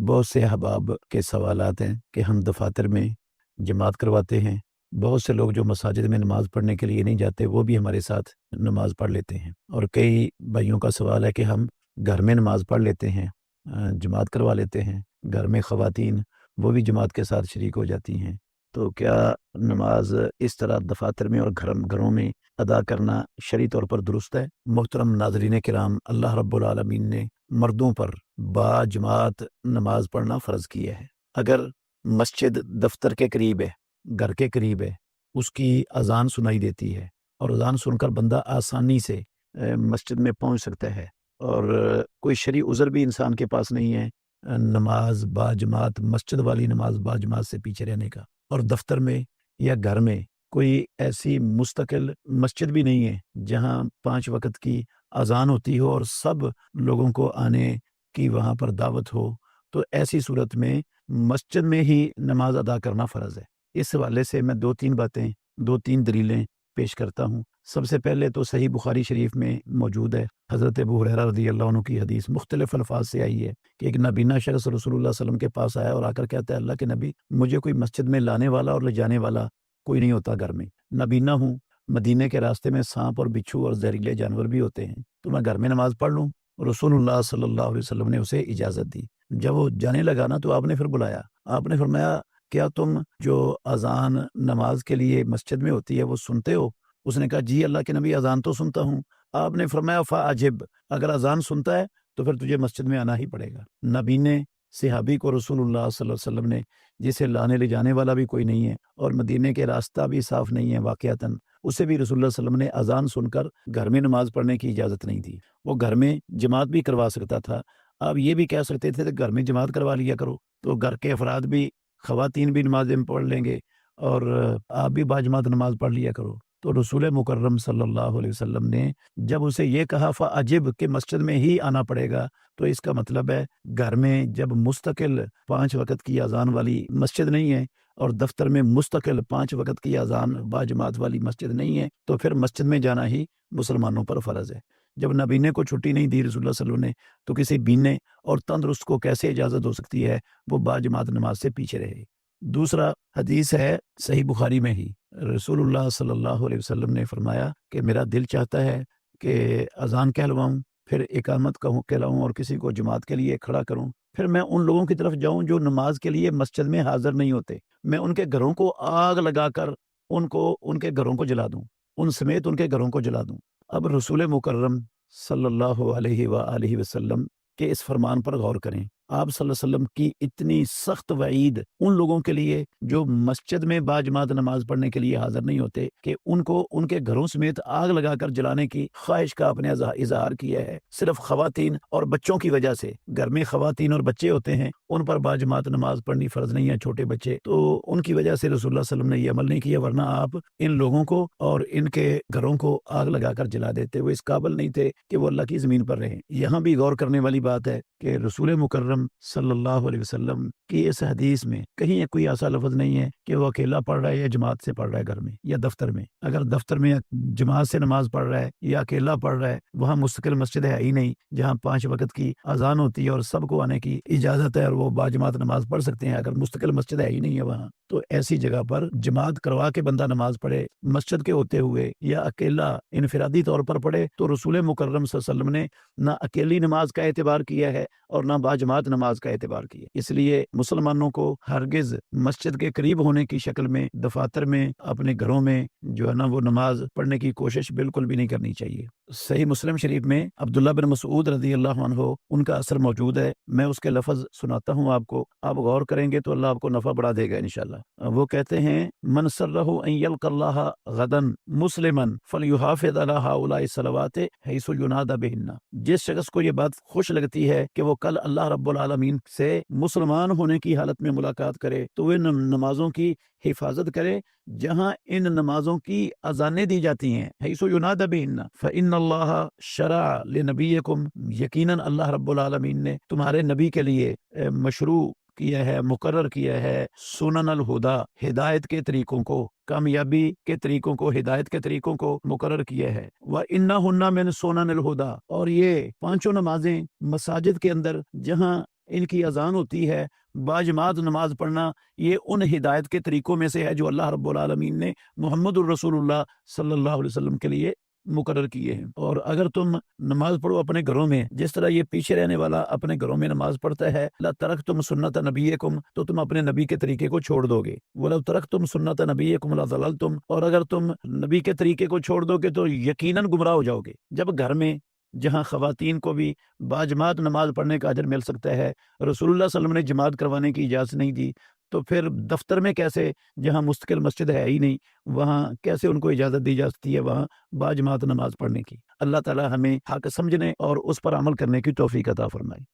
بہت سے احباب کے سوالات ہیں کہ ہم دفاتر میں جماعت کرواتے ہیں، بہت سے لوگ جو مساجد میں نماز پڑھنے کے لیے نہیں جاتے وہ بھی ہمارے ساتھ نماز پڑھ لیتے ہیں، اور کئی بھائیوں کا سوال ہے کہ ہم گھر میں نماز پڑھ لیتے ہیں، جماعت کروا لیتے ہیں، گھر میں خواتین وہ بھی جماعت کے ساتھ شریک ہو جاتی ہیں، تو کیا نماز اس طرح دفاتر میں اور گھروں میں ادا کرنا شرعی طور پر درست ہے؟ محترم ناظرین کرام، اللہ رب العالمین نے مردوں پر با جماعت نماز پڑھنا فرض کیا ہے۔ اگر مسجد دفتر کے قریب ہے، گھر کے قریب ہے، اس کی اذان سنائی دیتی ہے اور اذان سن کر بندہ آسانی سے مسجد میں پہنچ سکتا ہے، اور کوئی شرعی عذر بھی انسان کے پاس نہیں ہے نماز با جماعت، مسجد والی نماز با جماعت سے پیچھے رہنے کا، اور دفتر میں یا گھر میں کوئی ایسی مستقل مسجد بھی نہیں ہے جہاں 5 وقت کی اذان ہوتی ہو اور سب لوگوں کو آنے کی وہاں پر دعوت ہو، تو ایسی صورت میں مسجد میں ہی نماز ادا کرنا فرض ہے۔ اس حوالے سے میں 2-3 دلیلیں پیش کرتا ہوں۔ سب سے پہلے تو صحیح بخاری شریف میں موجود ہے، حضرت ابو ہریرہ رضی اللہ عنہ کی حدیث مختلف الفاظ سے آئی ہے کہ ایک نابینا شخص رسول اللہ صلی اللہ علیہ وسلم کے پاس آیا اور آ کر کہتا ہے، اللہ کے نبی، مجھے کوئی مسجد میں لانے والا اور لے جانے والا کوئی نہیں ہوتا، گھر میں نابینا ہوں، مدینے کے راستے میں سانپ اور بچھو اور زہریلے جانور بھی ہوتے ہیں، تو میں گھر میں نماز پڑھ لوں؟ رسول اللہ صلی اللہ علیہ وسلم نے اسے اجازت دی۔ جب وہ جانے لگا نا تو آپ نے پھر بلایا، آپ نے فرمایا، کیا تم جو اذان نماز کے لیے مسجد میں ہوتی ہے وہ سنتے ہو؟ اس نے کہا، جی اللہ کے نبی، اذان تو سنتا ہوں۔ آپ نے فرمایا، فاجب، اگر اذان سنتا ہے تو پھر تجھے مسجد میں آنا ہی پڑے گا۔ نبینے صحابی کو رسول اللہ صلی اللہ علیہ وسلم نے، جسے لانے لے جانے والا بھی کوئی نہیں ہے اور مدینے کے راستہ بھی صاف نہیں ہے واقعتاً، اسے بھی رسول اللہ صلی اللہ علیہ وسلم نے اذان سن کر گھر میں نماز پڑھنے کی اجازت نہیں دی۔ وہ گھر میں جماعت بھی کروا سکتا تھا۔ آپ یہ بھی کہہ سکتے تھے کہ گھر میں جماعت کروا لیا کرو، تو گھر کے افراد بھی، خواتین بھی نمازیں پڑھ لیں گے اور آپ بھی باجماعت نماز پڑھ لیا کرو۔ تو رسول مکرم صلی اللہ علیہ وسلم نے جب اسے یہ کہا فاجب کہ مسجد میں ہی آنا پڑے گا، تو اس کا مطلب ہے گھر میں جب مستقل 5 وقت کی اذان والی مسجد نہیں ہے اور دفتر میں مستقل 5 وقت کی اذان باجماعت والی مسجد نہیں ہے، تو پھر مسجد میں جانا ہی مسلمانوں پر فرض ہے۔ جب نابینے کو چھٹی نہیں دی رسول اللہ صلی اللہ علیہ وسلم نے، تو کسی بینے اور تندرست کو کیسے اجازت ہو سکتی ہے وہ باجماعت نماز سے پیچھے رہے؟ دوسرا حدیث ہے صحیح بخاری میں ہی، رسول اللہ صلی اللہ علیہ وسلم نے فرمایا کہ میرا دل چاہتا ہے کہ اذان کہلواؤں، پھر اقامت کہلاؤں اور کسی کو جماعت کے لیے کھڑا کروں، پھر میں ان لوگوں کی طرف جاؤں جو نماز کے لیے مسجد میں حاضر نہیں ہوتے، میں ان کے گھروں کو آگ لگا کر ان کے گھروں کو جلا دوں، ان سمیت ان کے گھروں کو جلا دوں۔ اب رسول مکرم صلی اللہ علیہ وآلہ وسلم کے اس فرمان پر غور کریں۔ آپ صلی اللہ علیہ وسلم کی اتنی سخت وعید ان لوگوں کے لیے جو مسجد میں باجماعت نماز پڑھنے کے لیے حاضر نہیں ہوتے، کہ ان کو ان کے گھروں سمیت آگ لگا کر جلانے کی خواہش کا اپنے اظہار کیا ہے، صرف خواتین اور بچوں کی وجہ سے۔ گھر میں خواتین اور بچے ہوتے ہیں، ان پر باجماعت نماز پڑھنی فرض نہیں ہے، چھوٹے بچے، تو ان کی وجہ سے رسول اللہ صلی اللہ علیہ وسلم نے یہ عمل نہیں کیا، ورنہ آپ ان لوگوں کو اور ان کے گھروں کو آگ لگا کر جلا دیتے۔ وہ اس قابل نہیں تھے کہ وہ اللہ کی زمین پر رہیں۔ یہاں بھی غور کرنے والی بات ہے کہ رسول مکرم صلی اللہ علیہ وسلم کی اس حدیث میں کہیں کوئی ایسا لفظ نہیں ہے کہ وہ اکیلا پڑھ رہا ہے یا جماعت سے پڑھ رہا ہے گھر میں یا دفتر میں۔ اگر دفتر میں جماعت سے نماز پڑھ رہا ہے یا اکیلا پڑھ رہا ہے، وہاں مستقل مسجد ہے ہی نہیں جہاں 5 وقت کی اذان ہوتی ہے اور سب کو آنے کی اجازت ہے اور وہ باجماعت نماز پڑھ سکتے ہیں، اگر مستقل مسجد ہے ہی نہیں ہے وہاں، تو ایسی جگہ پر جماعت کروا کے بندہ نماز پڑھے مسجد کے ہوتے ہوئے یا اکیلا انفرادی طور پر پڑھے، تو رسول مکرم صلی اللہ علیہ وسلم نے نہ اکیلی نماز کا اعتبار کیا ہے اور نہ باجماعت نماز کا اعتبار کیا۔ اس لیے مسلمانوں کو ہرگز مسجد کے قریب ہونے کی شکل میں دفاتر میں اپنے گھروں میں جو ہے نا وہ نماز پڑھنے کی کوشش بالکل بھی نہیں کرنی چاہیے۔ صحیح مسلم شریف میں عبداللہ بن مسعود رضی اللہ عنہ ان کا اثر موجود ہے، میں اس کے لفظ سناتا ہوں آپ کو، آپ غور کریں گے تو اللہ آپ کو نفع بڑھا دے گا انشاءاللہ۔ وہ کہتے ہیں، من سرہ ان یلقى اللہ غدا مسلما فلیحافظ علی ہؤلاء الصلوات حیث ینادى بہن۔ جس شخص کو یہ بات خوش لگتی ہے کہ وہ کل اللہ رب العالمین سے مسلمان ہونے کی حالت میں ملاقات کرے، تو وہ نمازوں کی حفاظت کرے جہاں ان نمازوں کی اذانیں دی جاتی ہیں، حیث ینادى بہن فإن اللہ شرع لنبیکم، یقیناً اللہ رب العالمین نے تمہارے نبی کے لیے مشروع کیا ہے، مقرر کیا ہے، سنن الہدا، ہدایت کے طریقوں کو، کامیابی کے طریقوں کو، ہدایت کے طریقوں کو مقرر کیا ہے۔ وَإِنَّهُنَّ مِن سُنَنِ الْهُدَى، اور یہ 5 نمازیں مساجد کے اندر جہاں ان کی اذان ہوتی ہے، باجماعت نماز پڑھنا، یہ ان ہدایت کے طریقوں میں سے ہے جو اللہ رب العالمین نے محمد الرسول اللہ صلی اللہ علیہ وسلم کے لیے مقرر کیے ہیں۔ اور اگر تم نماز پڑھو اپنے گھروں میں، جس طرح یہ پیچھے رہنے والا اپنے گھروں میں نماز پڑھتا ہے، لا ترکتم سنت نبیکم، تو تم اپنے نبی کے طریقے کو چھوڑ دو گے، وَلَوْ تَرَكْتُمْ سُنَّتَ نَبِيِّكُمْ لَضَلَلْتُمْ، اور اگر تم نبی کے طریقے کو چھوڑ دو گے تو یقیناً گمراہ ہو جاؤ گے۔ جب گھر میں جہاں خواتین کو بھی باجماعت نماز پڑھنے کا اجر مل سکتا ہے، رسول اللہ صلی اللہ علیہ وسلم نے جماعت کروانے کی اجازت نہیں دی، تو پھر دفتر میں کیسے، جہاں مستقل مسجد ہے ہی نہیں، وہاں کیسے ان کو اجازت دی جا سکتی ہے وہاں باجماعت نماز پڑھنے کی؟ اللہ تعالی ہمیں حق سمجھنے اور اس پر عمل کرنے کی توفیق عطا فرمائے۔